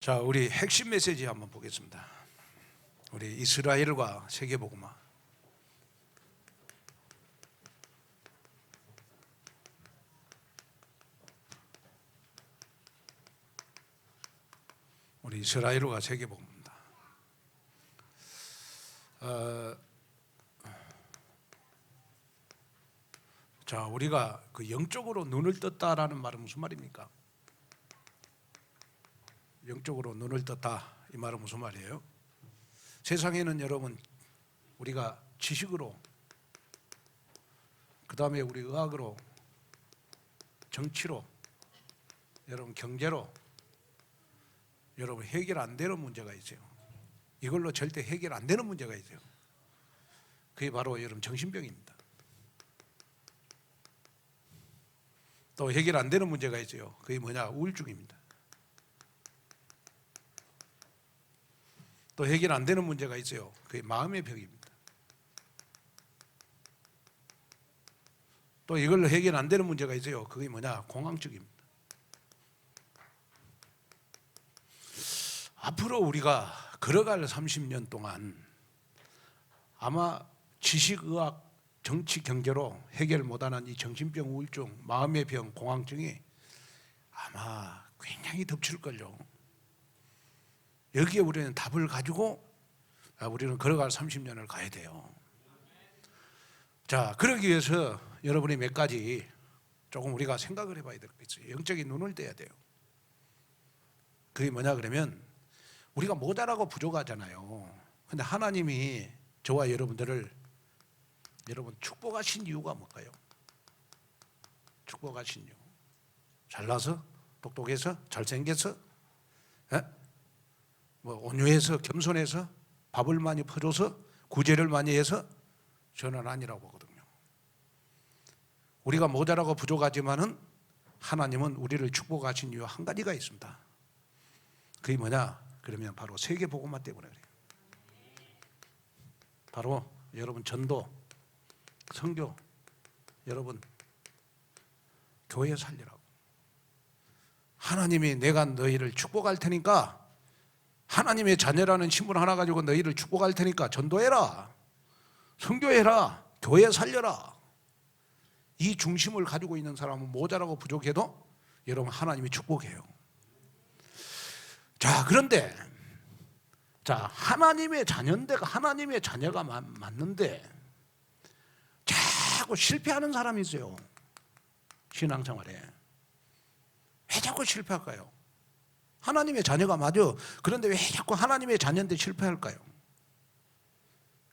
자, 우리 핵심 메시지 한번 보겠습니다. 우리 이스라엘과 세계복음화. 우리 이스라엘과 세계복음입니다. 자, 우리가 그 영적으로 눈을 떴다라는 말은 무슨 말입니까? 영적으로 눈을 떴다, 이 말은 무슨 말이에요? 세상에는 여러분 우리가 지식으로, 그 다음에 우리 의학으로, 정치로, 여러분 경제로 여러분 해결 안 되는 문제가 있어요. 이걸로 절대 해결 안 되는 문제가 있어요. 그게 바로 여러분 정신병입니다. 또 해결 안 되는 문제가 있어요. 그게 뭐냐? 우울증입니다. 또 해결 안 되는 문제가 있어요. 그게 마음의 병입니다. 또 이걸로 해결 안 되는 문제가 있어요. 그게 뭐냐? 공황증입니다. 앞으로 우리가 걸어갈 30년 동안 아마 지식, 의학, 정치, 경제로 해결 못하는 이 정신병, 우울증, 마음의 병, 공황증이 아마 굉장히 덮칠걸요. 여기에 우리는 답을 가지고 우리는 걸어갈 30년을 가야 돼요. 자, 그러기 위해서 여러분이 몇 가지 조금 우리가 생각을 해봐야 될 게 있어요. 영적인 눈을 떼야 돼요. 그게 뭐냐 그러면 우리가 모자라고 부족하잖아요. 근데 하나님이 저와 여러분들을 여러분 축복하신 이유가 뭘까요? 축복하신 이유. 잘나서? 똑똑해서? 잘생겨서? 뭐 온유해서? 겸손해서? 밥을 많이 퍼줘서? 구제를 많이 해서? 저는 아니라고 보거든요. 우리가 모자라고 부족하지만은 하나님은 우리를 축복하신 이유 한 가지가 있습니다. 그게 뭐냐? 그러면 바로 세계복음화 때문에 그래요. 바로 여러분 전도, 선교, 여러분 교회 살리라고. 하나님이 내가 너희를 축복할 테니까, 하나님의 자녀라는 신분 하나 가지고 너희를 축복할 테니까 전도해라, 선교해라, 교회 살려라. 이 중심을 가지고 있는 사람은 모자라고 부족해도 여러분 하나님이 축복해요. 자, 그런데 자, 하나님의 자녀인데, 하나님의 자녀가 맞는데 자꾸 실패하는 사람이 있어요. 신앙생활에. 왜 자꾸 실패할까요? 하나님의 자녀가 맞아. 그런데 왜 자꾸 하나님의 자녀인데 실패할까요?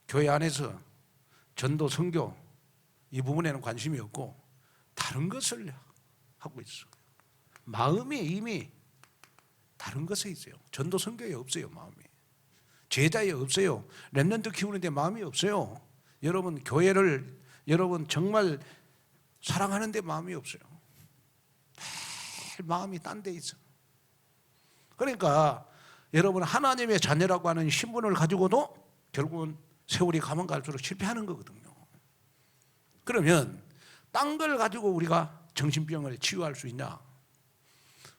교회 안에서 전도, 선교 이 부분에는 관심이 없고 다른 것을 하고 있어. 마음이 이미 다른 것에 있어요. 전도, 선교에 없어요. 마음이. 제자에 없어요. 렘넌트 키우는데 마음이 없어요. 여러분 교회를 여러분 정말 사랑하는데 마음이 없어요. 마음이 딴 데 있어. 그러니까 여러분 하나님의 자녀라고 하는 신분을 가지고도 결국은 세월이 가면 갈수록 실패하는 거거든요. 그러면 딴 걸 가지고 우리가 정신병을 치유할 수 있냐?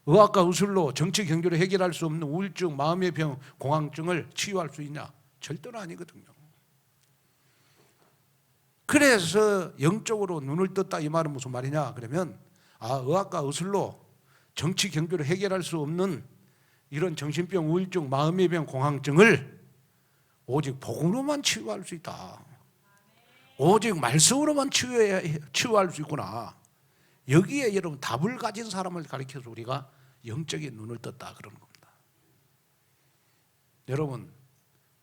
의학과 의술로 정치 경제로 해결할 수 없는 우울증, 마음의 병, 공황증을 치유할 수 있냐? 절대로 아니거든요. 그래서 영적으로 눈을 떴다, 이 말은 무슨 말이냐? 그러면 의학과 의술로 정치 경제로 해결할 수 없는 이런 정신병, 우울증, 마음의 병, 공황증을 오직 복음으로만 치유할 수 있다. 오직 말씀으로만 치유할 수 있구나. 여기에 여러분 답을 가진 사람을 가리켜서 우리가 영적인 눈을 떴다 그러는 겁니다. 여러분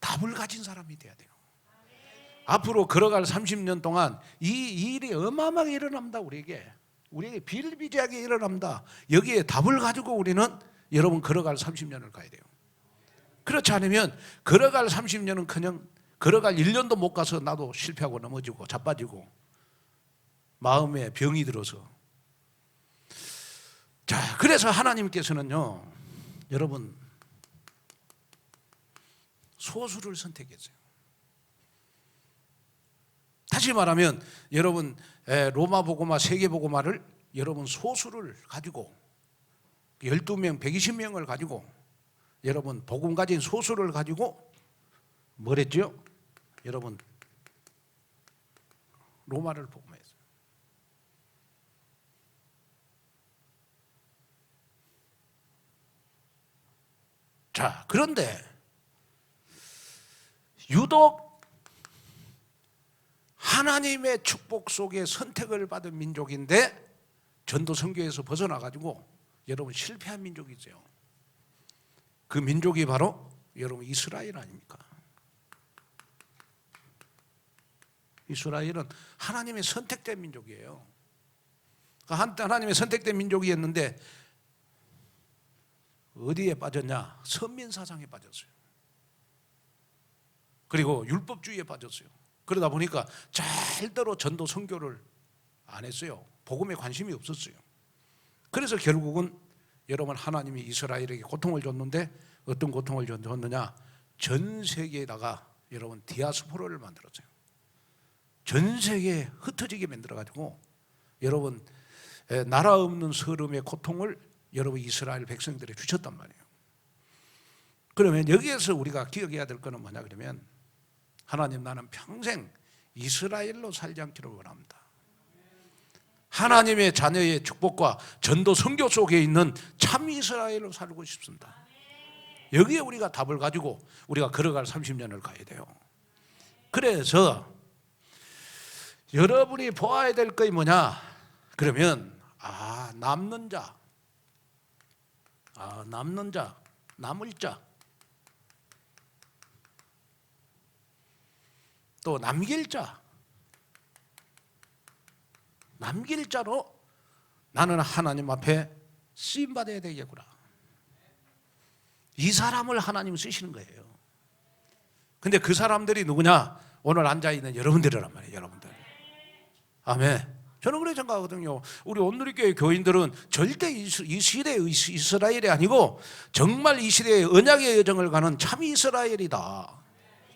답을 가진 사람이 돼야 돼요. 앞으로 걸어갈 30년 동안 이 일이 어마어마하게 일어납니다. 우리에게 비일비재하게 일어납니다. 여기에 답을 가지고 우리는 여러분 걸어갈 30년을 가야 돼요. 그렇지 않으면 걸어갈 30년은 그냥 걸어갈 1년도 못 가서 나도 실패하고 넘어지고 자빠지고 마음에 병이 들어서. 자, 그래서 하나님께서는요, 여러분 소수를 선택했어요. 다시 말하면 여러분 로마복음화, 세계복음화를 여러분 소수를 가지고 12명, 120명을 가지고 여러분 복음 가진 소수를 가지고 뭐랬죠? 여러분 로마를 복음했어요. 자, 그런데 유독 하나님의 축복 속에 선택을 받은 민족인데 전도 선교에서 벗어나 가지고 여러분 실패한 민족이 있어요. 그 민족이 바로 여러분 이스라엘 아닙니까? 이스라엘은 하나님의 선택된 민족이에요. 한때 하나님의 선택된 민족이었는데 어디에 빠졌냐? 선민사상에 빠졌어요. 그리고 율법주의에 빠졌어요. 그러다 보니까 잘대로 전도 선교를 안 했어요. 복음에 관심이 없었어요. 그래서 결국은 여러분 하나님이 이스라엘에게 고통을 줬는데 어떤 고통을 줬느냐? 전 세계에다가 여러분 디아스포라를 만들었어요. 전 세계에 흩어지게 만들어가지고 여러분 나라 없는 서름의 고통을 여러분 이스라엘 백성들에 주셨단 말이에요. 그러면 여기에서 우리가 기억해야 될 거는 뭐냐 그러면 하나님 나는 평생 이스라엘로 살지 않기를 원합니다. 하나님의 자녀의 축복과 전도 선교 속에 있는 참 이스라엘로 살고 싶습니다. 여기에 우리가 답을 가지고 우리가 걸어갈 30년을 가야 돼요. 그래서 여러분이 보아야 될 것이 뭐냐 그러면 남는 자, 남을 자, 또 남길 자, 남길 자로 나는 하나님 앞에 쓰임 받아야 되겠구나. 이 사람을 하나님 쓰시는 거예요. 근데 그 사람들이 누구냐? 오늘 앉아있는 여러분들이란 말이에요. 여러분들. 아멘. 저는 그렇게 생각하거든요. 우리 온누리교회 교인들은 절대 이 시대의 이스라엘이 아니고 정말 이 시대의 언약의 여정을 가는 참 이스라엘이다.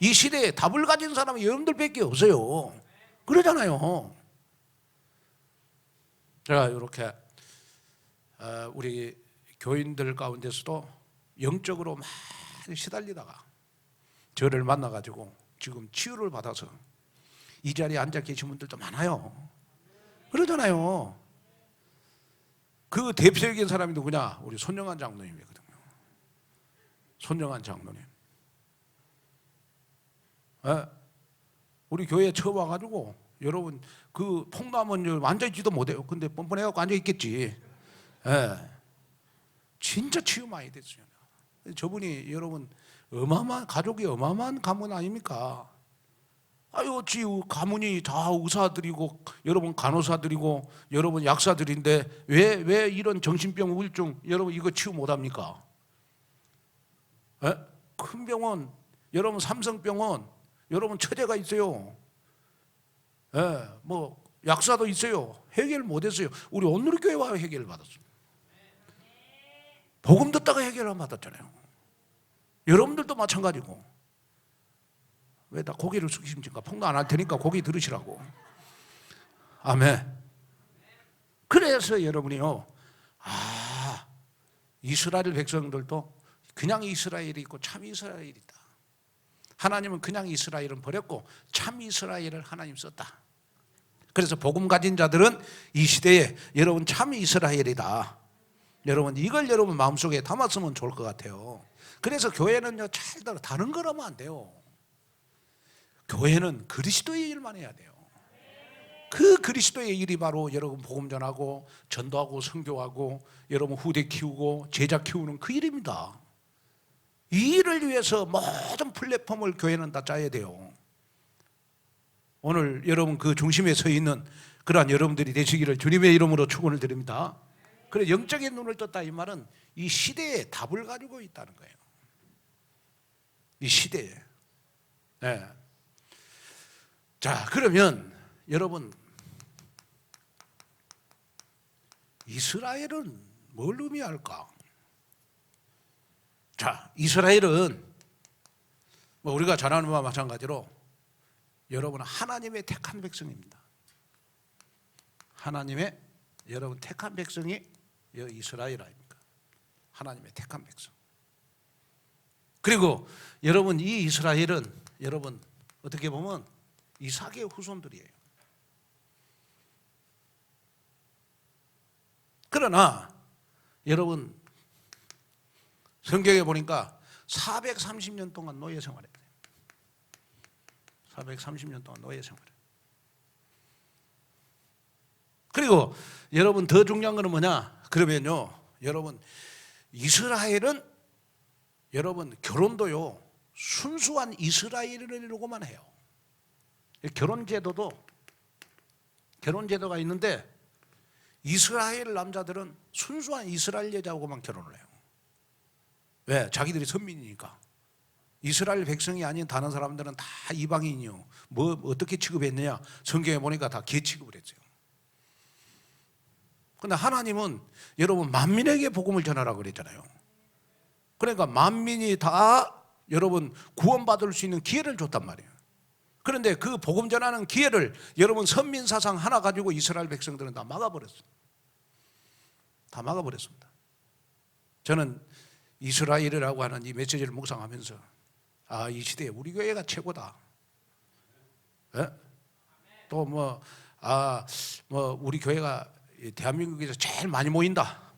이 시대에 답을 가진 사람은 여러분들밖에 없어요. 그러잖아요. 제가 이렇게 우리 교인들 가운데서도 영적으로 많이 시달리다가 저를 만나가지고 지금 치유를 받아서 이 자리에 앉아 계신 분들도 많아요. 그러잖아요. 그 대표적인 사람이 누구냐? 우리 손영환 장로님이거든요. 손영환 장로님. 우리 교회에 처음 와가지고 여러분 그 통나무는 앉아있지도 못해요. 근데 뻔뻔해갖고 앉아있겠지. 진짜 치유 많이 됐어요. 저분이 여러분 어마어마한 가족이 어마어마한 가문 아닙니까? 어찌 가문이 다 의사들이고 여러분 간호사들이고 여러분 약사들인데 왜 이런 정신병 우울증 여러분 이거 치유 못합니까? 큰 병원 여러분 삼성병원 여러분 처제가 있어요. 뭐 약사도 있어요. 해결 못했어요. 우리 온누리교회 와 해결을 받았어요. 복음 듣다가 해결을 받았잖아요. 여러분들도 마찬가지고. 왜 다 고개를 숙이십니까? 폭로 안 할 테니까 고개 들으시라고. 아멘. 그래서 여러분이요, 이스라엘 백성들도 그냥 이스라엘이 있고 참 이스라엘이 있다. 하나님은 그냥 이스라엘은 버렸고 참 이스라엘을 하나님 썼다. 그래서 복음 가진 자들은 이 시대에 여러분 참 이스라엘이다. 여러분 이걸 여러분 마음속에 담았으면 좋을 것 같아요. 그래서 교회는요 잘 들어 다른 걸 하면 안 돼요. 교회는 그리스도의 일만 해야 돼요. 그 그리스도의 일이 바로 여러분 복음 전하고 전도하고 선교하고 여러분 후대 키우고 제자 키우는 그 일입니다. 이 일을 위해서 모든 플랫폼을 교회는 다 짜야 돼요. 오늘 여러분 그 중심에 서 있는 그러한 여러분들이 되시기를 주님의 이름으로 축원을 드립니다. 그래 영적인 눈을 떴다 이 말은 이 시대에 답을 가지고 있다는 거예요. 이 시대에. 네. 자, 그러면 여러분 이스라엘은 뭘 의미할까? 자, 이스라엘은 뭐 우리가 잘 아는 바와 마찬가지로 여러분 하나님의 택한 백성입니다. 하나님의 여러분 택한 백성이 이스라엘 아닙니까? 하나님의 택한 백성. 그리고 여러분 이 이스라엘은 여러분 어떻게 보면 이삭의 후손들이에요. 그러나 여러분 성경에 보니까 430년 동안 노예 생활했어요. 430년 동안 노예 생활을. 그리고 여러분 더 중요한 거는 뭐냐? 그러면요, 여러분 이스라엘은 여러분 결혼도요 순수한 이스라엘인으로만 해요. 결혼 제도가 있는데 이스라엘 남자들은 순수한 이스라엘 여자하고만 결혼을 해요. 왜? 자기들이 선민이니까. 이스라엘 백성이 아닌 다른 사람들은 다 이방인이요. 뭐 어떻게 취급했느냐? 성경에 보니까 다 개 취급을 했어요. 그런데 하나님은 여러분 만민에게 복음을 전하라고 그랬잖아요. 그러니까 만민이 다 여러분 구원받을 수 있는 기회를 줬단 말이에요. 그런데 그 복음 전하는 기회를 여러분 선민 사상 하나 가지고 이스라엘 백성들은 다 막아버렸어요. 다 막아버렸습니다. 저는 이스라엘이라고 하는 이 메시지를 묵상하면서 이 시대에 우리 교회가 최고다. 또 우리 교회가 대한민국에서 제일 많이 모인다.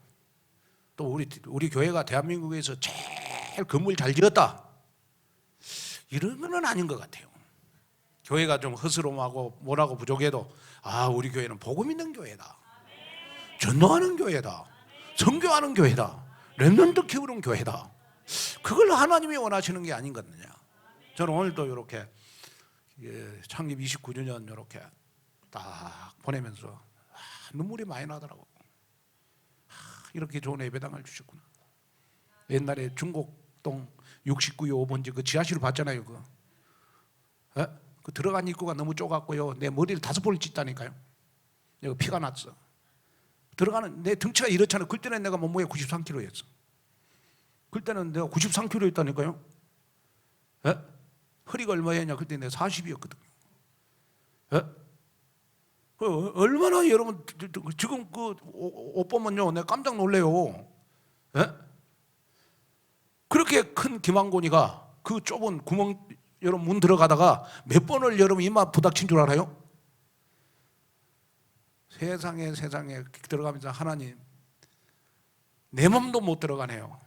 또 우리 교회가 대한민국에서 제일 건물 잘 지었다. 이런 건 아닌 것 같아요. 교회가 좀 허스름하고 뭐라고 부족해도 우리 교회는 복음 있는 교회다. 전도하는 교회다. 선교하는 교회다. 렘넌트 키우는 교회다. 그걸 하나님이 원하시는 게 아닌 거냐. 저는 오늘도 이렇게 창립 29주년 이렇게 딱 보내면서 눈물이 많이 나더라고. 이렇게 좋은 예배당을 주셨구나. 옛날에 중곡동 69요 5번지 그 지하실을 봤잖아요. 그 들어간 입구가 너무 좁았고요. 내 머리를 5번을 찢다니까요. 내가 피가 났어. 들어가는 내 등치가 이렇잖아요. 그때는 내가 몸무게 93kg였어. 그때는 내가 93kg였다니까요. 허리가 얼마였냐? 그때 내가 40이었거든요. 얼마나 여러분 지금 그 옷 보면요, 내가 깜짝 놀래요. 그렇게 큰 김한곤이가 그 좁은 구멍 여러분 문 들어가다가 몇 번을 여러분 이마 부닥친 줄 알아요? 세상에 들어가면서 하나님 내 몸도 못 들어가네요.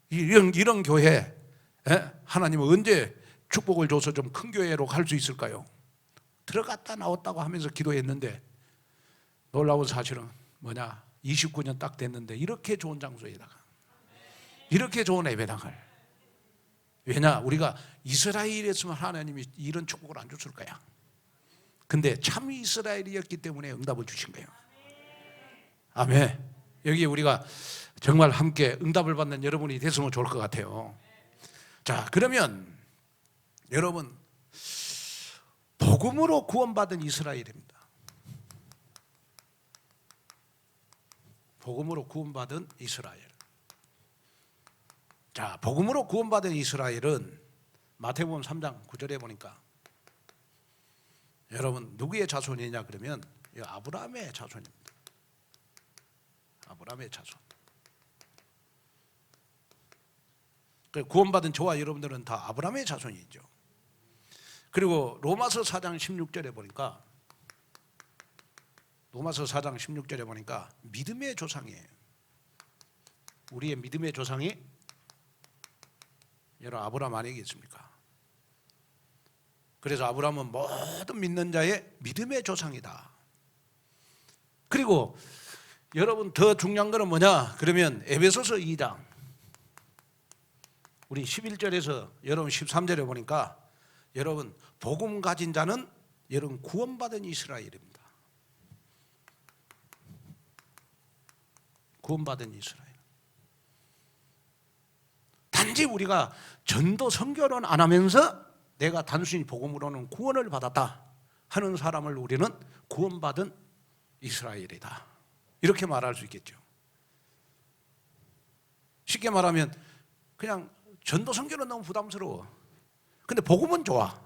이런 교회 하나님은 언제 축복을 줘서 좀 큰 교회로 갈 수 있을까요? 들어갔다 나왔다고 하면서 기도했는데 놀라운 사실은 뭐냐? 29년 딱 됐는데 이렇게 좋은 장소에다가 이렇게 좋은 예배당을. 왜냐? 우리가 이스라엘이었으면 하나님이 이런 축복을 안 줬을 거야. 근데 참 이스라엘이었기 때문에 응답을 주신 거예요. 아멘. 여기에 우리가 정말 함께 응답을 받는 여러분이 됐으면 좋을 것 같아요. 자, 그러면 여러분 복음으로 구원받은 이스라엘입니다. 복음으로 구원받은 이스라엘. 자, 복음으로 구원받은 이스라엘은 마태복음 3장 9절에 보니까 여러분 누구의 자손이냐 그러면 아브라함의 자손입니다. 아브라함의 자손. 구원받은 저와 여러분들은 다 아브라함의 자손이죠. 그리고 로마서 4장 16절에 보니까 믿음의 조상이에요. 우리의 믿음의 조상이 여러분 아브라함 아니겠습니까? 그래서 아브라함은 모든 믿는 자의 믿음의 조상이다. 그리고 여러분 더 중요한 거는 뭐냐? 그러면 에베소서 2장 우리 11절에서 여러분 13절에 보니까 여러분 복음 가진 자는 여러분 구원받은 이스라엘입니다. 구원받은 이스라엘. 단지 우리가 전도 선교는 안 하면서 내가 단순히 복음으로는 구원을 받았다 하는 사람을 우리는 구원받은 이스라엘이다. 이렇게 말할 수 있겠죠. 쉽게 말하면 그냥 전도 선교는 너무 부담스러워. 근데 복음은 좋아.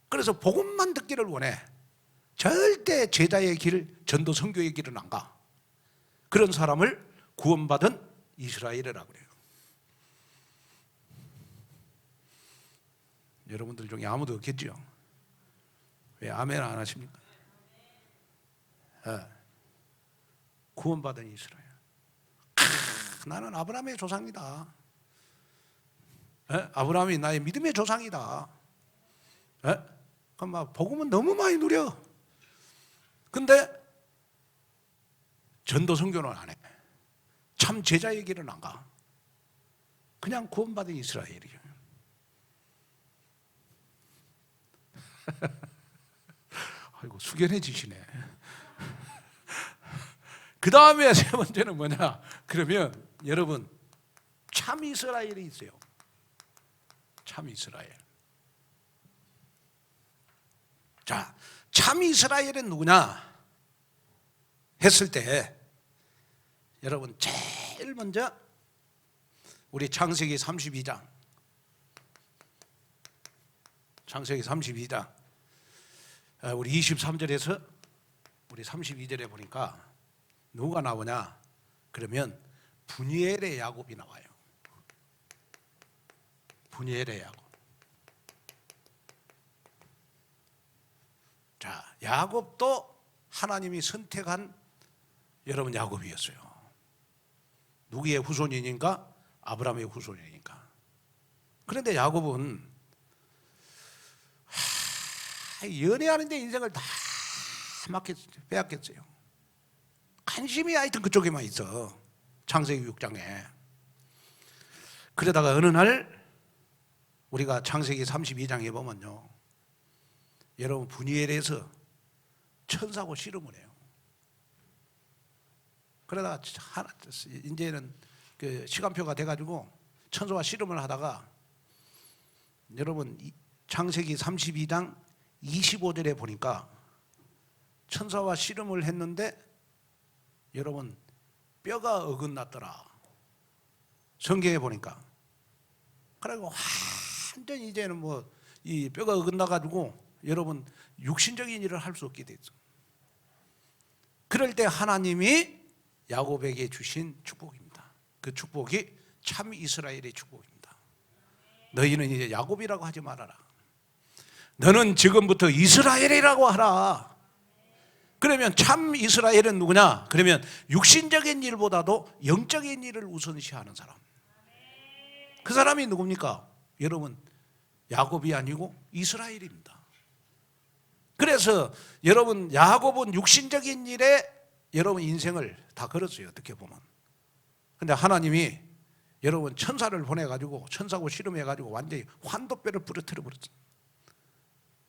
그래서 복음만 듣기를 원해. 절대 제자의 길, 전도 선교의 길은 안 가. 그런 사람을 구원받은 이스라엘이라고 그래요. 여러분들 중에 아무도 없겠죠? 왜 아멘 안 하십니까? 구원받은 이스라엘. 나는 아브라함의 조상이다. 아브라함이 나의 믿음의 조상이다. 그럼 막 복음은 너무 많이 누려. 근데 전도 선교는 안 해. 참 제자의 길은 안 가. 그냥 구원받은 이스라엘이에요. 아이고 숙연해지시네. 그 다음에 세 번째는 뭐냐? 그러면 여러분 참 이스라엘이 있어요. 참 이스라엘. 자, 참 이스라엘은 누구냐 했을 때 여러분 제일 먼저 우리 창세기 32장 우리 23절에서 우리 32절에 보니까 누가 나오냐? 그러면 분이엘의 야곱이 나와요. 분이엘의 야곱. 자, 야곱도 하나님이 선택한 여러분 야곱이었어요. 누구의 후손이니까? 아브라함의 후손이니까. 그런데 야곱은 연애하는데 인생을 다 빼앗겼어요. 관심이 하여튼 그쪽에만 있어. 창세기 6장에. 그러다가 어느 날 우리가 창세기 32장에 보면요, 여러분 분이엘에서 천사하고 씨름을 해요. 그러다가 이제는 그 시간표가 돼가지고 천사와 씨름을 하다가 여러분 창세기 32장 25절에 보니까 천사와 씨름을 했는데 여러분 뼈가 어긋났더라. 성경에 보니까. 그리고 완전히 이제는 뭐 이 뼈가 어긋나가지고 여러분 육신적인 일을 할 수 없게 됐어. 그럴 때 하나님이 야곱에게 주신 축복입니다. 그 축복이 참 이스라엘의 축복입니다. 너희는 이제 야곱이라고 하지 말아라. 너는 지금부터 이스라엘이라고 하라. 그러면 참 이스라엘은 누구냐? 그러면 육신적인 일보다도 영적인 일을 우선시하는 사람. 그 사람이 누굽니까? 여러분 야곱이 아니고 이스라엘입니다. 그래서 여러분 야곱은 육신적인 일에 여러분 인생을 다 걸었어요. 어떻게 보면. 근데 하나님이 여러분 천사를 보내가지고 천사하고 씨름해가지고 완전히 환도뼈를 부러뜨려 버렸어요.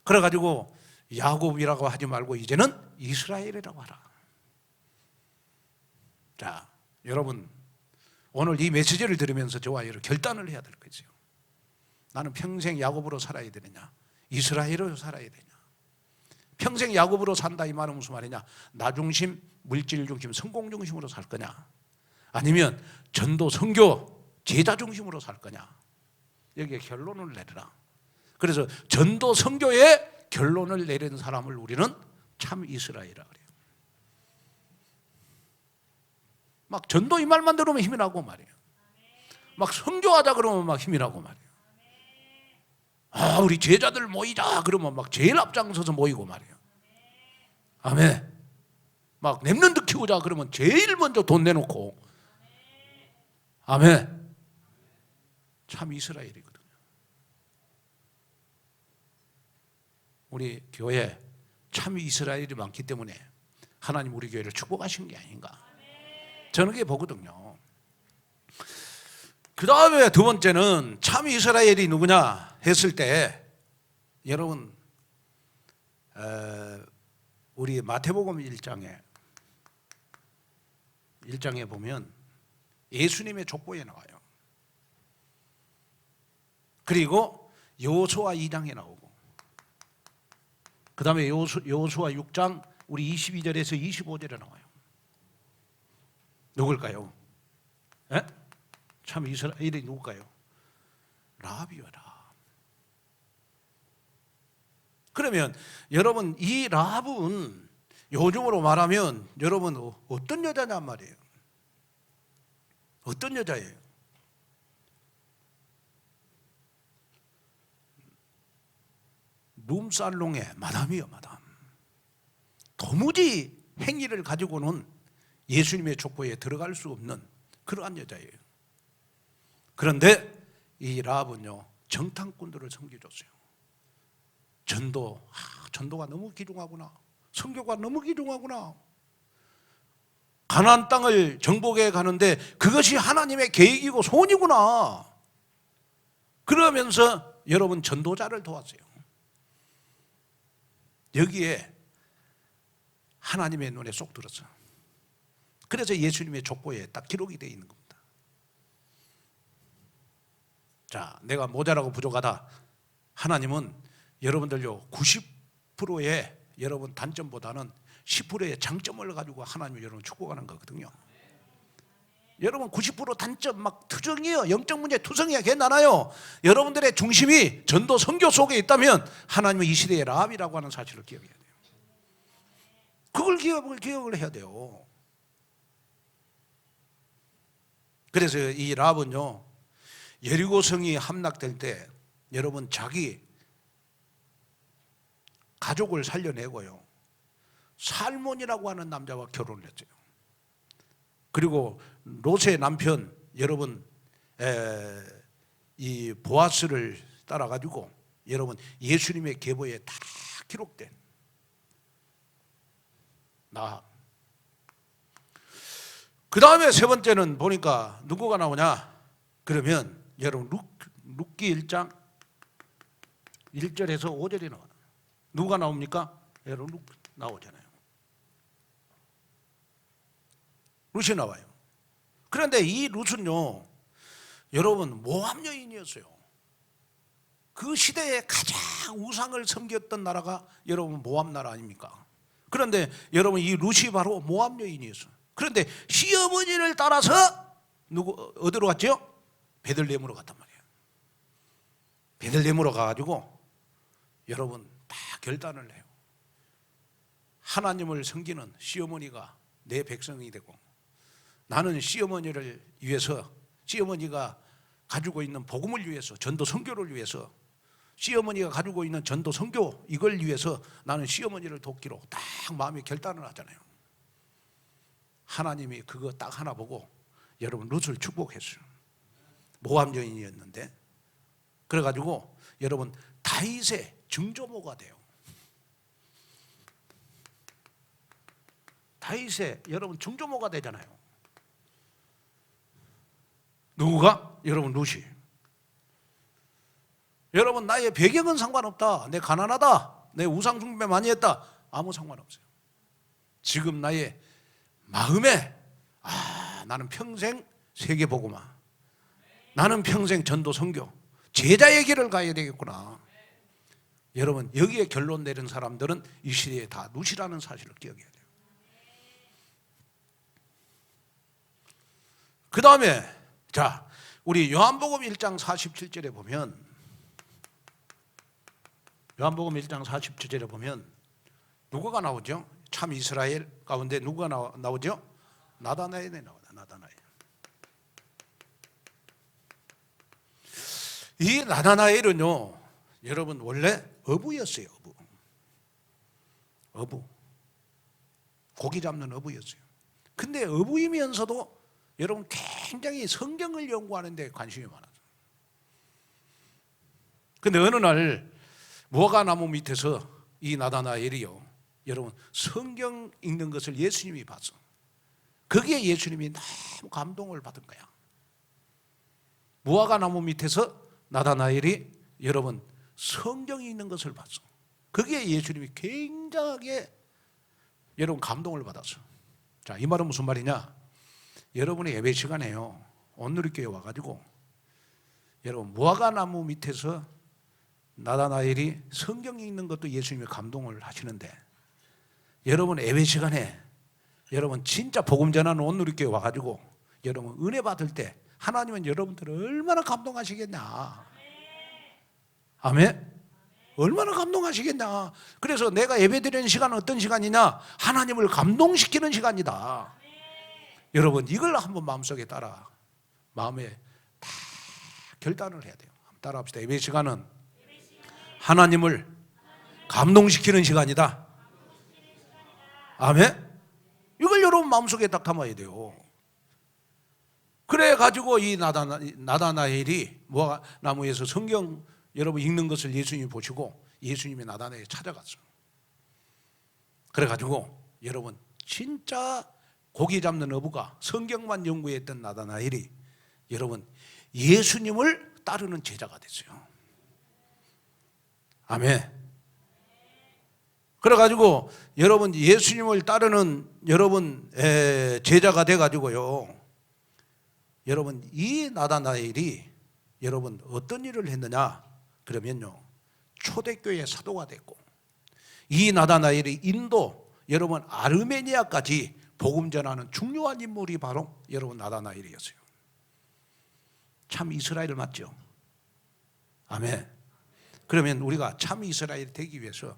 그래가지고 야곱이라고 하지 말고 이제는 이스라엘이라고 하라. 자, 여러분 오늘 이 메시지를 들으면서 저와 여러분 결단을 해야 될 거죠. 나는 평생 야곱으로 살아야 되느냐, 이스라엘로 살아야 되냐. 평생 야곱으로 산다 이 말은 무슨 말이냐? 나 중심, 물질 중심, 성공 중심으로 살 거냐, 아니면 전도, 선교, 제자 중심으로 살 거냐. 여기에 결론을 내려라. 그래서 전도, 선교에 결론을 내리는 사람을 우리는 참 이스라엘이라고 그래요. 막 전도 이 말만 들으면 힘이 나고 말이에요. 막 선교하자 그러면 막 힘이 나고 말이에요. 아, 우리 제자들 모이자 그러면 막 제일 앞장서서 모이고 말이에요. 아멘. 막 랩런트 키우자 그러면 제일 먼저 돈 내놓고. 아멘. 참 이스라엘이거든요. 우리 교회에 참 이스라엘이 많기 때문에 하나님 우리 교회를 축복하신 게 아닌가, 저는 그게 보거든요. 그 다음에 두 번째는 참 이스라엘이 누구냐 했을 때 여러분 우리 마태복음 1장에 보면 예수님의 족보에 나와요. 그리고 여호수아 2장에 나오고, 그 다음에 여호수아 6장 우리 22절에서 25절에 나와요. 누굴까요? 에? 참 이스라엘이 누굴까요? 라합이여라. 그러면 여러분 이 라합은 요즘으로 말하면 여러분 어떤 여자냔 말이에요. 어떤 여자예요? 룸살롱의 마담이요, 마담. 도무지 행위를 가지고는 예수님의 족보에 들어갈 수 없는 그러한 여자예요. 그런데 이 라합은요, 정탐꾼들을 섬겨줬어요. 전도가 너무 귀중하구나. 선교가 너무 귀중하구나. 가나안 땅을 정복해 가는데 그것이 하나님의 계획이고 소원이구나. 그러면서 여러분 전도자를 도왔어요. 여기에 하나님의 눈에 쏙 들었어. 그래서 예수님의 족보에 딱 기록이 되어 있는 겁니다. 자, 내가 모자라고 부족하다. 하나님은 여러분들요 90%의 여러분 단점보다는 10%의 장점을 가지고 하나님이 여러분 축복하는 거거든요. 여러분 90% 단점 막 투정이에요. 영적 문제 투성이야. 괜찮아요. 여러분들의 중심이 전도 선교 속에 있다면 하나님은 이 시대의 라합이라고 하는 사실을 기억해야 돼요. 그걸 기억을 해야 돼요. 그래서 이 라합은요, 여리고성이 함락될 때 여러분 자기 가족을 살려내고요, 살몬이라고 하는 남자와 결혼을 했어요. 그리고 롯의 남편 여러분 이 보아스를 따라가지고 여러분 예수님의 계보에 다 기록된 나. 그 다음에 세 번째는 보니까 누구가 나오냐? 그러면 여러분 룻기 1장 1절에서 5절이 나와요. 누가 나옵니까? 여러분 룻 나오잖아요. 룻이 나와요. 그런데 이 룻은요, 여러분 모압 여인이었어요. 그 시대에 가장 우상을 섬겼던 나라가 여러분 모압 나라 아닙니까? 그런데 여러분 이 룻이 바로 모압 여인이었어요. 그런데 시어머니를 따라서 어디로 갔죠? 베들레헴으로 갔단 말이에요. 베들레헴으로 가가지고 여러분 다 결단을 해요. 하나님을 섬기는 시어머니가 내 백성이 되고, 나는 시어머니를 위해서, 시어머니가 가지고 있는 복음을 위해서, 전도 선교를 위해서, 시어머니가 가지고 있는 전도 선교 이걸 위해서 나는 시어머니를 돕기로 딱 마음에 결단을 하잖아요. 하나님이 그거 딱 하나 보고 여러분 룻을 축복했어요. 모압 여인이었는데, 그래가지고 여러분 다윗의 증조모가 돼요. 다윗의 여러분 증조모가 되잖아요. 누구가? 여러분 룻이. 여러분 나의 배경은 상관없다. 내 가난하다. 내 우상 숭배 많이 했다. 아무 상관없어요. 지금 나의 마음에 나는 평생 세계복음화, 나는 평생 전도 선교, 제자의 길을 가야 되겠구나. 여러분 여기에 결론 내린 사람들은 이 시대에 다 룻이라는 사실을 기억해야 돼요. 그 다음에 자, 우리 요한복음 1장 47절에 보면, 요한복음 1장 47절에 보면 누구가 나오죠? 참 이스라엘 가운데 누구가 나오죠? 나다나엘이 나오다. 나다나엘. 이 나다나엘은요, 여러분 원래 어부였어요. 어부. 고기 잡는 어부였어요. 근데 어부이면서도 여러분 굉장히 성경을 연구하는 데 관심이 많아요. 근데 어느 날 무화과나무 밑에서 이 나다나엘이요, 여러분 성경 읽는 것을 예수님이 봤어. 거기에 예수님이 너무 감동을 받은 거야. 무화과나무 밑에서 나다나엘이 여러분 성경 읽는 것을 봤어. 거기에 예수님이 굉장하게 여러분 감동을 받았어. 자, 이 말은 무슨 말이냐? 여러분의 예배 시간에요, 온누리교회 와가지고 여러분 무화과나무 밑에서 나다나엘이 성경 읽는 것도 예수님이 감동을 하시는데, 여러분 예배 시간에 여러분 진짜 복음 전하는 온누리교회 와가지고 여러분 은혜 받을 때 하나님은 여러분들을 얼마나 감동하시겠냐. 아멘. 얼마나 감동하시겠냐. 그래서 내가 예배 드리는 시간은 어떤 시간이냐? 하나님을 감동시키는 시간이다. 여러분 이걸 한번 마음속에 따라 마음에 다 결단을 해야 돼요. 한번 따라합시다. 예배 시간은 하나님을 감동시키는 시간이다. 아멘. 이걸 여러분 마음속에 딱 담아야 돼요. 그래 가지고 이 나다나엘이 무화과나무에서 성경 여러분 읽는 것을 예수님이 보시고 예수님이 나다나엘에 찾아갔어요. 그래 가지고 여러분 진짜 고기 잡는 어부가 성경만 연구했던 나다나엘이 여러분 예수님을 따르는 제자가 됐어요. 아멘. 그래 가지고 여러분 예수님을 따르는 여러분 제자가 돼 가지고요. 여러분 이 나다나엘이 여러분 어떤 일을 했느냐 그러면요, 초대교회 사도가 됐고, 이 나다나엘이 인도 여러분 아르메니아까지 복음 전하는 중요한 인물이 바로 여러분 나다나엘이었어요. 참 이스라엘 맞죠? 아멘. 그러면 우리가 참 이스라엘 되기 위해서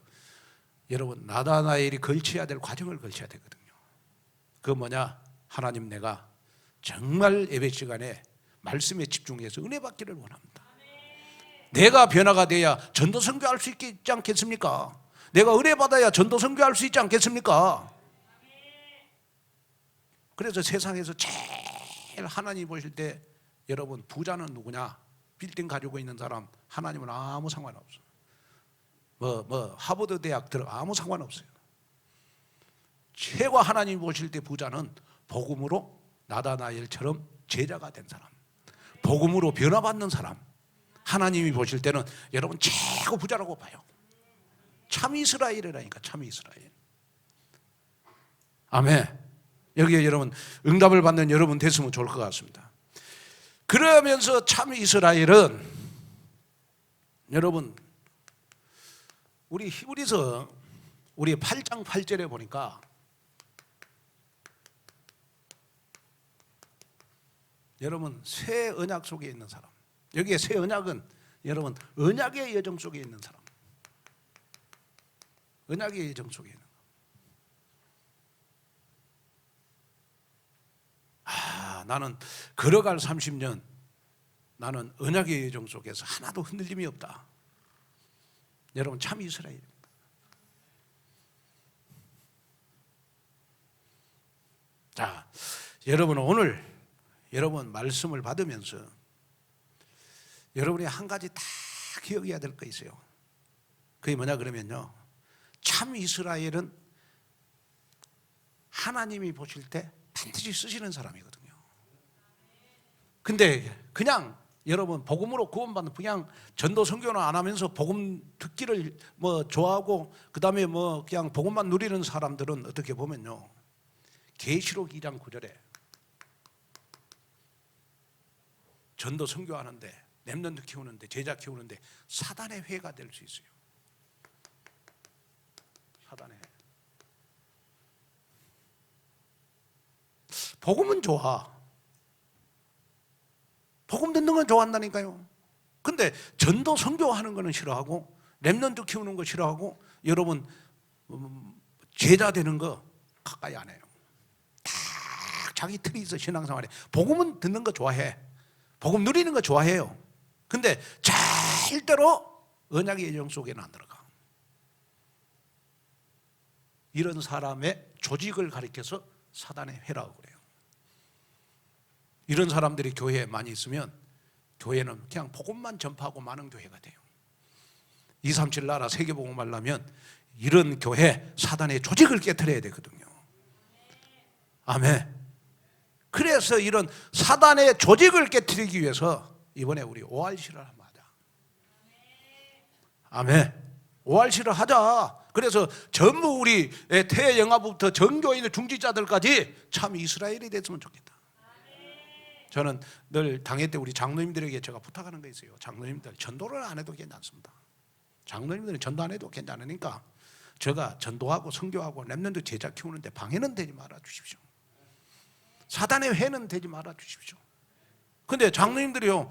여러분 나다나엘이 걸쳐야 될 과정을 걸쳐야 되거든요. 그 뭐냐? 하나님, 내가 정말 예배 시간에 말씀에 집중해서 은혜 받기를 원합니다. 내가 변화가 돼야 전도 선교할 수 있지 않겠습니까? 내가 은혜 받아야 전도 선교할 수 있지 않겠습니까? 그래서 세상에서 제일 하나님 보실 때 여러분 부자는 누구냐? 빌딩 가지고 있는 사람, 하나님은 아무 상관없어요. 하버드 대학 들어 아무 상관없어요. 최고 하나님 보실 때 부자는 복음으로 나다나엘처럼 제자가 된 사람, 복음으로 변화받는 사람, 하나님이 보실 때는 여러분 최고 부자라고 봐요. 참 이스라엘이라니까, 참 이스라엘. 아멘. 여기에 여러분 응답을 받는 여러분 됐으면 좋을 것 같습니다. 그러면서 참 이스라엘은 여러분 우리 히브리서 우리 8장 8절에 보니까 여러분 새 언약 속에 있는 사람, 여기에 새 언약은 여러분 언약의 여정 속에 있는 사람, 언약의 여정 속에 있는 나는 걸어갈 30년 나는 언약의 여정 속에서 하나도 흔들림이 없다. 여러분 참 이스라엘입니다. 자, 여러분 오늘 여러분 말씀을 받으면서 여러분이 한 가지 다 기억해야 될 거 있어요. 그게 뭐냐 그러면요, 참 이스라엘은 하나님이 보실 때 반드시 쓰시는 사람이거든요. 근데 그냥 여러분 복음으로 구원받는, 그냥 전도 선교는 안 하면서 복음 듣기를 좋아하고 그다음에 그냥 복음만 누리는 사람들은 어떻게 보면요, 계시록 2장 9절에 전도 선교하는데, 렘넌트 키우는데, 제자 키우는데 사단의 회가 될 수 있어요. 사단의 회. 복음은 좋아. 복음 듣는 건 좋아한다니까요. 근데 전도 선교하는 거는 싫어하고, 렘넌트 키우는 거 싫어하고, 여러분 제자 되는 거 가까이 안 해요. 다 자기 틀이 있어. 신앙생활에 복음은 듣는 거 좋아해, 복음 누리는 거 좋아해요. 근데 절대로 언약의 예정 속에는 안 들어가. 이런 사람의 조직을 가리켜서 사단의 회라고 그래요. 이런 사람들이 교회에 많이 있으면 교회는 그냥 복음만 전파하고 마는 교회가 돼요. 237 나라 세계복음 하려면 이런 교회 사단의 조직을 깨트려야 되거든요. 아멘. 그래서 이런 사단의 조직을 깨트리기 위해서 이번에 우리 ORC를 한번 하자. 아멘. ORC를 하자. 그래서 전부 우리 태영아부터 전교인의 중직자들까지 참 이스라엘이 됐으면 좋겠다. 저는 늘 당회 때 우리 장로님들에게 제가 부탁하는 거 있어요. 장로님들 전도를 안 해도 괜찮습니다. 장로님들은 전도 안 해도 괜찮으니까 제가 전도하고 선교하고 렘넌트 제자 키우는데 방해는 되지 말아 주십시오. 사단의 회는 되지 말아 주십시오. 근데 장로님들이요,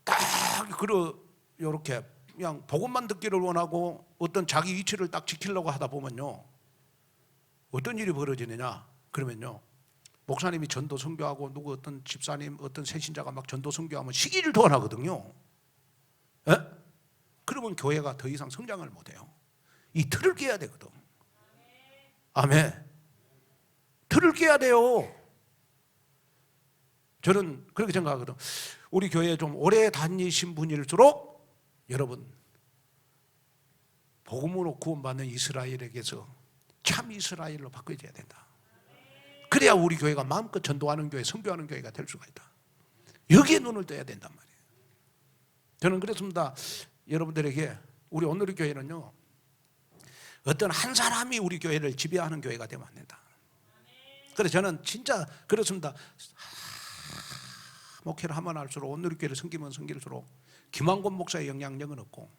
딱 이렇게 그냥 복음만 듣기를 원하고 어떤 자기 위치를 딱 지키려고 하다 보면요, 어떤 일이 벌어지느냐 그러면요, 목사님이 전도 선교하고 누구 어떤 집사님 어떤 새신자가 막 전도 선교하면 시기를 도안하거든요. 예? 그러면 교회가 더 이상 성장을 못해요. 이 틀을 깨야 되거든. 아멘. 틀을 깨야 돼요. 저는 그렇게 생각하거든. 우리 교회에 좀 오래 다니신 분일수록 여러분 복음으로 구원받는 이스라엘에게서 참 이스라엘로 바꿔줘야 된다. 그래야 우리 교회가 마음껏 전도하는 교회, 선교하는 교회가 될 수가 있다. 여기에 눈을 떠야 된단 말이에요. 저는 그렇습니다. 여러분들에게 우리 오늘의 교회는요, 어떤 한 사람이 우리 교회를 지배하는 교회가 되면 안 된다. 그래서 저는 진짜 그렇습니다. 목회를 하면 할수록 오늘의 교회를 섬기면 섬길수록 김한권 목사의 영향력은 없고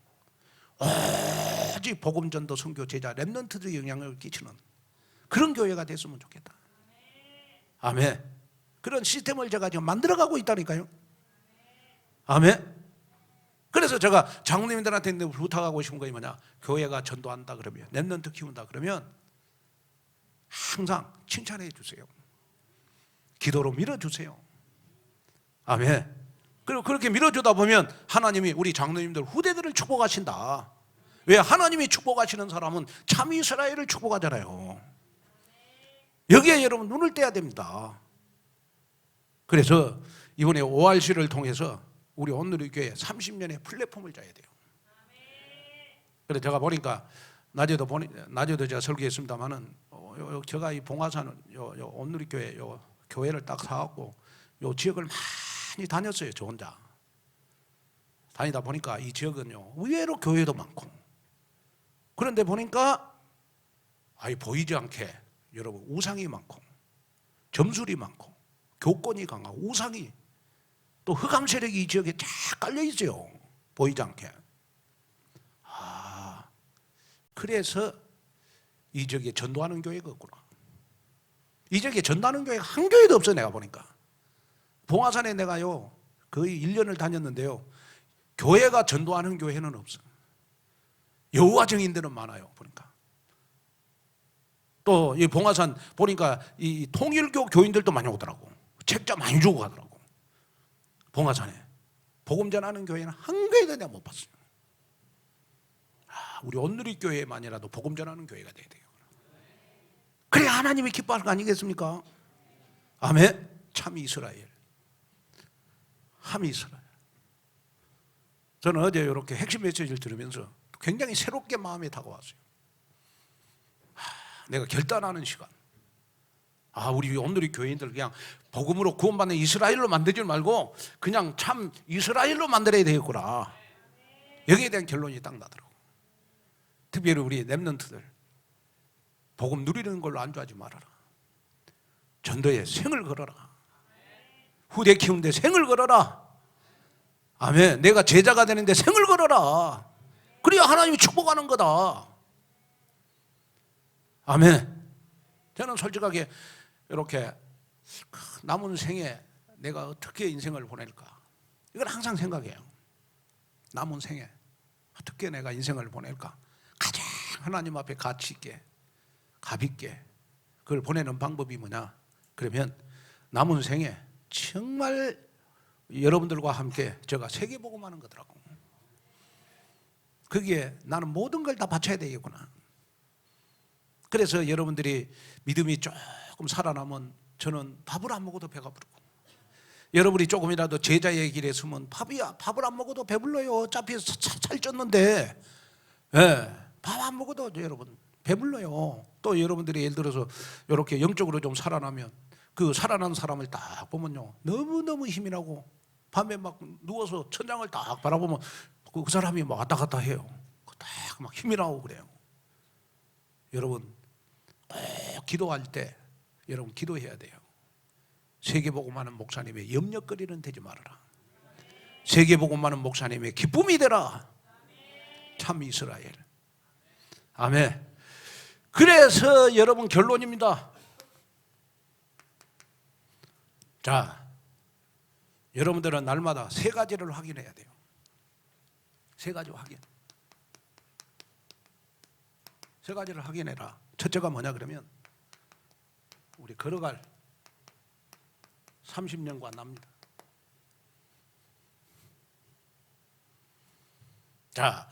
오직 복음 전도 선교 제자 렘넌트들의 영향력을 끼치는 그런 교회가 됐으면 좋겠다. 아멘. 그런 시스템을 제가 지금 만들어가고 있다니까요. 아멘. 그래서 제가 장로님들한테 부탁하고 싶은 거 뭐냐, 교회가 전도한다 그러면, 렘넌트 키운다 그러면 항상 칭찬해 주세요. 기도로 밀어주세요. 아멘. 그리고 그렇게 밀어주다 보면 하나님이 우리 장로님들 후대들을 축복하신다. 왜? 하나님이 축복하시는 사람은 참 이스라엘을 축복하잖아요. 여기에 여러분 눈을 떼야 됩니다. 그래서 이번에 ORC를 통해서 우리 오늘의 교회 30년의 플랫폼을 짜야 돼요. 그래서 제가 보니까 낮에도 제가 설교했습니다만은 제가 이 봉화산 오늘의 교회 교회를 딱 사갖고 요 지역을 많이 다녔어요. 저 혼자 다니다 보니까 이 지역은요 의외로 교회도 많고, 그런데 보니까 아예 보이지 않게 여러분 우상이 많고 점술이 많고 교권이 강하고 우상이 또 흑암 세력이 이 지역에 쫙 깔려 있어요. 보이지 않게. 그래서 이 지역에 전도하는 교회가 없구나. 이 지역에 전도하는 교회가 한 교회도 없어. 내가 보니까 봉화산에 내가요 거의 1년을 다녔는데요, 교회가 전도하는 교회는 없어. 여호와 증인들은 많아요. 보니까 또 이 봉화산 보니까 이 통일교 교인들도 많이 오더라고. 책자 많이 주고 가더라고. 봉화산에 복음 전하는 교회는 한 교회도 내가 못 봤어요. 우리 온누리 교회만이라도 복음 전하는 교회가 돼야 돼요. 그래 하나님이 기뻐하는 거 아니겠습니까? 아멘. 참 이스라엘, 참 이스라엘. 저는 어제 이렇게 핵심 메시지를 들으면서 굉장히 새롭게 마음에 다가왔어요. 내가 결단하는 시간. 우리 오늘의 교인들 그냥 복음으로 구원받는 이스라엘로 만들지 말고 그냥 참 이스라엘로 만들어야 되겠구나. 여기에 대한 결론이 딱 나더라고. 특별히 우리 렘넌트들 복음 누리는 걸로 안주하지 말아라. 전도에 생을 걸어라. 후대 키우는데 생을 걸어라. 아멘. 내가 제자가 되는데 생을 걸어라. 그래야 하나님이 축복하는 거다. 아멘. 저는 솔직하게 이렇게 남은 생에 내가 어떻게 인생을 보낼까, 이걸 항상 생각해요. 남은 생에 어떻게 내가 인생을 보낼까, 가장 하나님 앞에 가치 있게 값 있게 그걸 보내는 방법이 뭐냐, 그러면 남은 생에 정말 여러분들과 함께 제가 세계복음하는 거더라고. 거기에 나는 모든 걸 다 바쳐야 되겠구나. 그래서 여러분들이 믿음이 조금 살아나면 저는 밥을 안 먹어도 배가 부르고, 여러분이 조금이라도 제자의 길에 서면 밥을 안 먹어도 배불러요. 어차피 살쪘는데 밥 안 먹어도 여러분 배불러요. 또 여러분들이 예를 들어서 이렇게 영적으로 좀 살아나면 그 살아난 사람을 딱 보면요 너무너무 힘이 나고 밤에 막 누워서 천장을 딱 바라보면 그 사람이 막 왔다 갔다 해요. 딱 막 힘이 나고 그래요. 여러분 꼭 기도할 때 여러분 기도해야 돼요. 세계복음하는 목사님의 염려거리는 되지 말아라. 세계복음하는 목사님의 기쁨이 되라. 참 이스라엘. 아멘. 그래서 여러분 결론입니다. 자, 여러분들은 날마다 세 가지를 확인해야 돼요. 세 가지 확인. 세 가지를 확인해라. 첫째가 뭐냐 그러면 우리 걸어갈 30년과 납니다. 자,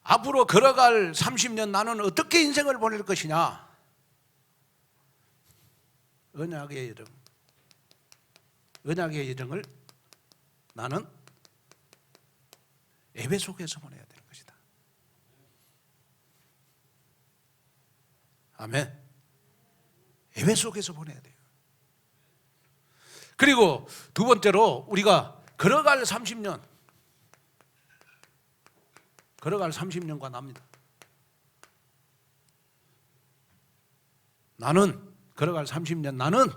앞으로 걸어갈 30년 나는 어떻게 인생을 보낼 것이냐? 언약의 여정. 언약의 여정을 나는 예배 속에서 보내야 되는 것이다. 아멘. 예배 속에서 보내야 돼요. 그리고 두 번째로 우리가 걸어갈 30년, 걸어갈 30년과 납니다. 나는 걸어갈 30년 나는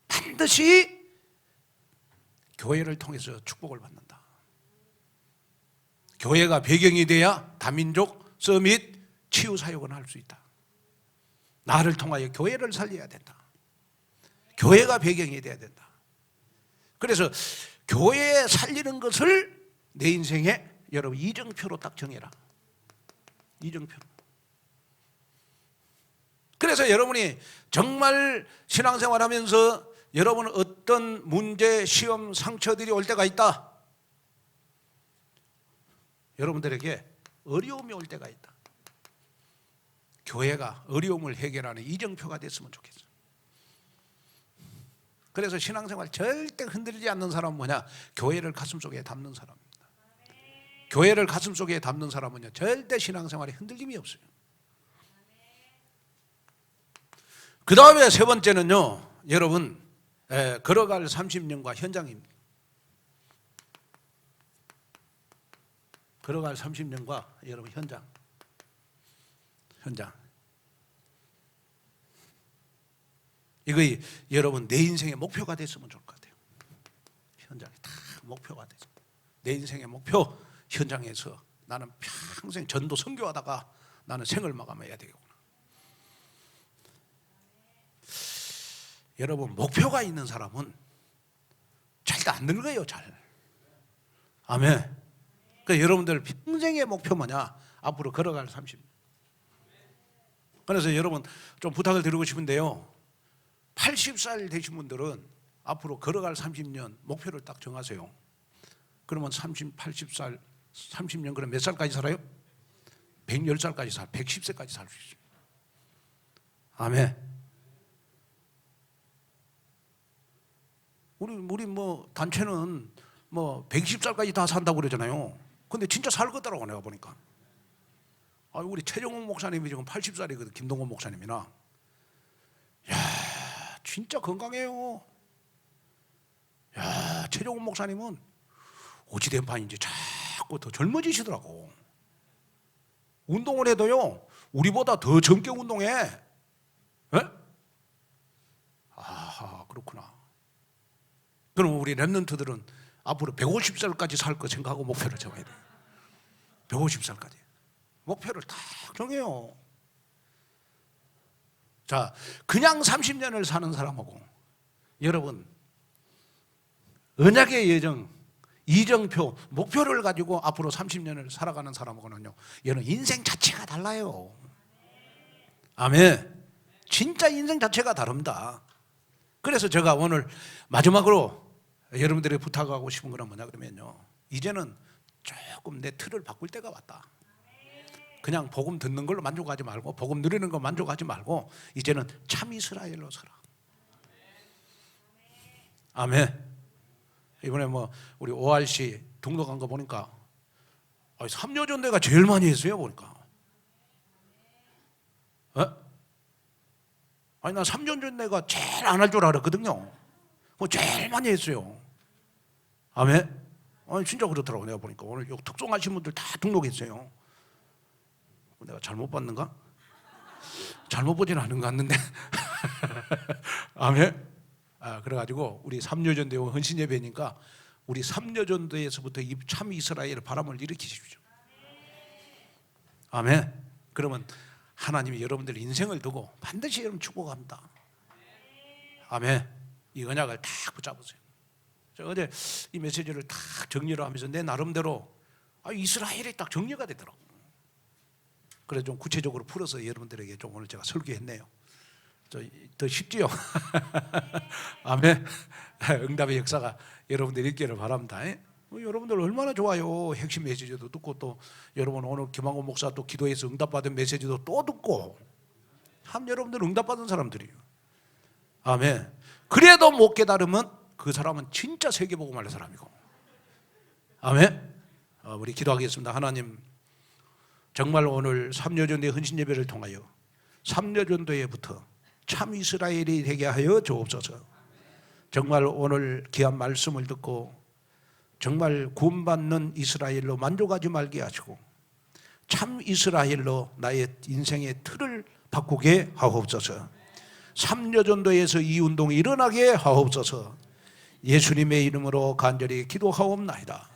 반드시 교회를 통해서 축복을 받는다. 교회가 배경이 돼야 다민족 서밋 치유 사역을 할 수 있다. 나를 통하여 교회를 살려야 된다. 교회가 배경이 돼야 된다. 그래서 교회 살리는 것을 내 인생에 여러분 이정표로 딱 정해라. 이정표. 그래서 여러분이 정말 신앙생활하면서 여러분 어떤 문제, 시험, 상처들이 올 때가 있다. 여러분들에게 어려움이 올 때가 있다. 교회가 어려움을 해결하는 이정표가 됐으면 좋겠어. 그래서 신앙생활 절대 흔들리지 않는 사람은 뭐냐? 교회를 가슴속에 담는 사람입니다. 교회를 가슴속에 담는 사람은요 절대 신앙생활에 흔들림이 없어요. 그 다음에 세 번째는요 여러분 걸어갈 30년과 현장입니다. 걸어갈 30년과 여러분 현장. 이거 여러분 내 인생의 목표가 됐으면 좋을 것 같아요. 현장이 다 목표가 되죠. 내 인생의 목표 현장에서 나는 평생 전도 선교하다가 나는 생을 마감해야 되겠구나. 여러분 목표가 있는 사람은 절대 안 늙어요. 잘. 아멘. 그러니까 여러분들 평생의 목표 뭐냐? 앞으로 걸어갈 30년. 그래서 여러분 좀 부탁을 드리고 싶은데요 80살 되신 분들은 앞으로 걸어갈 30년 목표를 딱 정하세요. 그러면 80살 30년 그럼 몇 살까지 살아요? 110살까지 110세까지 살 수 있어요. 아멘. 우리 뭐 단체는 뭐 110살까지 다 산다고 그러잖아요. 근데 진짜 살겠더라고 내가 보니까. 우리 최종훈 목사님이 지금 80살이거든. 김동건 목사님이나. 야, 진짜 건강해요. 야, 최종훈 목사님은 어찌된 판인지 자꾸 더 젊어지시더라고. 운동을 해도요 우리보다 더 젊게 운동해. 에? 아하, 그렇구나. 그럼 우리 랩런트들은 앞으로 150살까지 살 거 생각하고 목표를 정해야 돼요. 150살까지 목표를 딱 정해요. 자, 그냥 30년을 사는 사람하고 여러분 언약의 예정, 이정표, 목표를 가지고 앞으로 30년을 살아가는 사람하고는요 여러분 인생 자체가 달라요. 아멘. 진짜 인생 자체가 다릅니다. 그래서 제가 오늘 마지막으로 여러분들에게 부탁하고 싶은 건 뭐냐 그러면요 이제는 조금 내 틀을 바꿀 때가 왔다. 그냥 복음 듣는 걸로 만족하지 말고 복음 누리는 거 만족하지 말고 이제는 참 이스라엘로 살아. 아멘. 이번에 뭐 우리 ORC 등록한 거 보니까 3여전대가 제일 많이 했어요 보니까. 아니 나 3여전대가 제일 안 할 줄 알았거든요. 그거 제일 많이 했어요. 아멘. 아니 진짜 그렇더라고 내가 보니까. 오늘 특송하신 분들 다 등록했어요. 내가 잘못 봤는가? 잘못 보지는 않은 것 같는데. 아멘. 그래가지고 우리 삼여전대 헌신예배니까 우리 삼여전대에서부터 이 참 이스라엘 바람을 일으키십시오. 아멘. 그러면 하나님이 여러분들의 인생을 두고 반드시 여러분 축복합니다. 아멘. 이 언약을 딱 붙잡으세요. 제가 어제 이 메시지를 딱 정리를 하면서 내 나름대로 이스라엘이 딱 정리가 되더라고. 그래서 좀 구체적으로 풀어서 여러분들에게 좀 오늘 제가 설교했네요. 더 쉽지요? 아멘. 응답의 역사가 여러분들 있기를 바랍니다. 여러분들 얼마나 좋아요. 핵심 메시지도 듣고 또 여러분 오늘 김한곤 목사 또 기도해서 응답받은 메시지도 또 듣고 참 여러분들 응답받은 사람들이에요. 아멘. 그래도 못 깨달으면 그 사람은 진짜 세계복음할 사람이고. 아멘. 우리 기도하겠습니다. 하나님, 정말 오늘 삼려전도의 헌신예배를 통하여 삼려전도회부터 참 이스라엘이 되게 하여 주옵소서. 정말 오늘 귀한 말씀을 듣고 정말 구원받는 이스라엘로 만족하지 말게 하시고 참 이스라엘로 나의 인생의 틀을 바꾸게 하옵소서. 삼려전도에서 이 운동이 일어나게 하옵소서. 예수님의 이름으로 간절히 기도하옵나이다.